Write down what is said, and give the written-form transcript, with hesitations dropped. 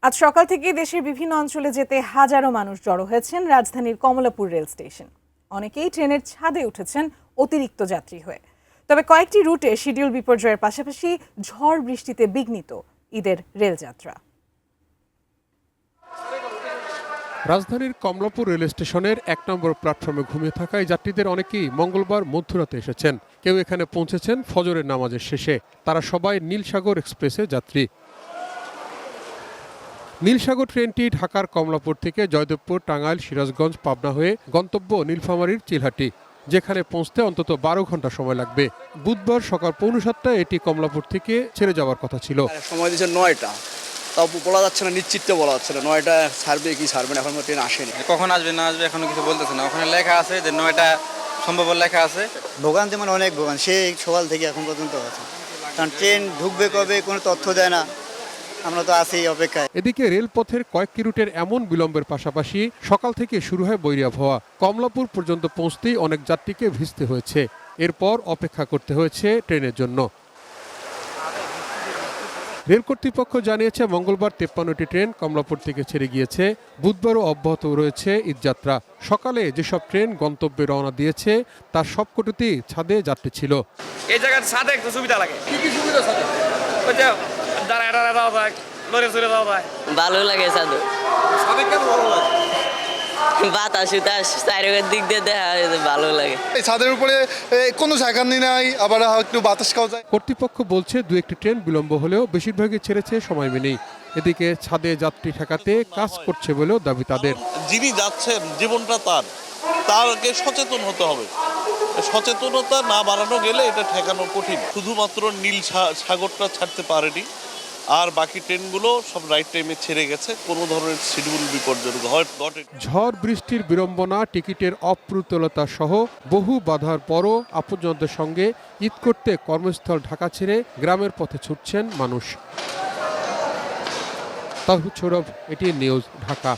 আজ সকাল থেকে দেশের বিভিন্ন অঞ্চলে যেতে হাজারো মানুষ জড়ো হয়েছেন রাজধানীর কমলাপুর রেল স্টেশন। অনেকেই ট্রেনের ছাদে উঠেছেন অতিরিক্ত যাত্রী হয়ে। তবে কয়েকটি রুটে শিডিউল বিপর্যয়ের পাশাপাশি ঝড় বৃষ্টিতে বিঘ্নিত ঈদের রেলযাত্রা। রাজধানীর কমলাপুর রেল স্টেশনের ১ নম্বর প্ল্যাটফর্মে ঘুমিয়ে থাকা এই যাত্রীদের অনেকেই মঙ্গলবার মধ্যরাতে এসেছেন। কেউ এখানে পৌঁছেছেন ফজরের নামাজের শেষে। তারা সবাই নীলসাগর এক্সপ্রেসের যাত্রী। নীলসাগর ট্রেনটি ঢাকার কমলাপুর থেকে জয়দেবপুর, টাঙ্গাইল, সিরাজগঞ্জ, পাবনা হয়ে গন্তব্য নীলফামারীর চিলহাটি, যেখানে পৌঁছতে অন্তত ১২ ঘন্টা সময় লাগবে। বুধবার সকাল 6:45টায় এটি কমলাপুর থেকে ছেড়ে যাওয়ার কথা ছিল। সময় দিয়েছে ৯টা, তাও বলা যাচ্ছে না, নিশ্চিত বলা যাচ্ছে না 9টা ছাড়বে কি ছাড়বে না, এখন ট্রেন আসেনি। কখন আসবে না আসবে এখনো কিছু বলতেছে না। ওখানে লেখা আছে যে 9টা সম্ভব লেখা আছে। ভোগান যেমন অনেক ভোগান, সেই সকাল থেকে এখন পর্যন্ত আছে, কারণ ট্রেন ঢুকবে কবে কোনো তথ্য দেয় না, আমরা তো আছি অপেক্ষায়। এদিকে রেলপথের কয়েকটি রুটের এমন বিলম্বের পাশাপাশি সকাল থেকে শুরু হয় বৈরী আবহাওয়া। কমলাপুর পর্যন্ত পৌঁছতেই অনেক যাত্রীকে ভিজতে হয়েছে। এরপর অপেক্ষা করতে হয়েছে ট্রেনের জন্য। রেল কর্তৃপক্ষ জানিয়েছে মঙ্গলবার 53টি ট্রেন কমলাপুর থেকে ছেড়ে গিয়েছে। বুধবারও অব্যাহত রয়েছে ঈদযাত্রা। সকালে যেসব ট্রেন গন্তব্যে রওনা দিয়েছে তার সবকটিতেই ছাদে যাত্রী ছিল। এই জায়গায় ছাদে একটু সুবিধা লাগে। কি কি সুবিধা ছাদে? ওই যে দাঁড়ায় যাওয়া যায়, লড়ে চড়ে যাওয়া যায়। ভালো লাগে ছাদে। ছাদে কেন ভালো লাগে? বাতাস উতাস চারিদিকের দিক দিয়ে দেখা ভালো লাগে। এই ছাদের উপরে কোনো জায়গা নাই, আবার একটু বাতাস খাওয়া যায়। কর্তৃপক্ষ বলছে 2-1টি ট্রেন বিলম্ব হলেও বেশিরভাগই ছেড়েছে সময় মেনেই। এদিকে ছাদে যাত্রী ঠেকাতে কাজ করছে বলেও দাবি তাদের। যিনি যাচ্ছেন জীবনটা তারকে সচেতন হতে হবে। সচেতনতা না বাড়ানো গেলে এটা ঠেকানো কঠিন। শুধুমাত্র নীল সাগরটা ছাড়তে পারেনি, আর বাকি ট্রেনগুলো সব রাইট টাইমে ছেড়ে গেছে। কোনো ধরনের শিডিউল বিপর্যয় ঘটে। ঝড় বৃষ্টির বিড়ম্বনা, টিকিটের অপ্রতুলতা সহ বহু বাধার পরও আপনজনদের সঙ্গে ঈদ করতে কর্মস্থল ঢাকা ছেড়ে গ্রামের পথে ছুটছেন মানুষ। তাহিদ সৌরভ, এটিএন নিউজ, ঢাকা।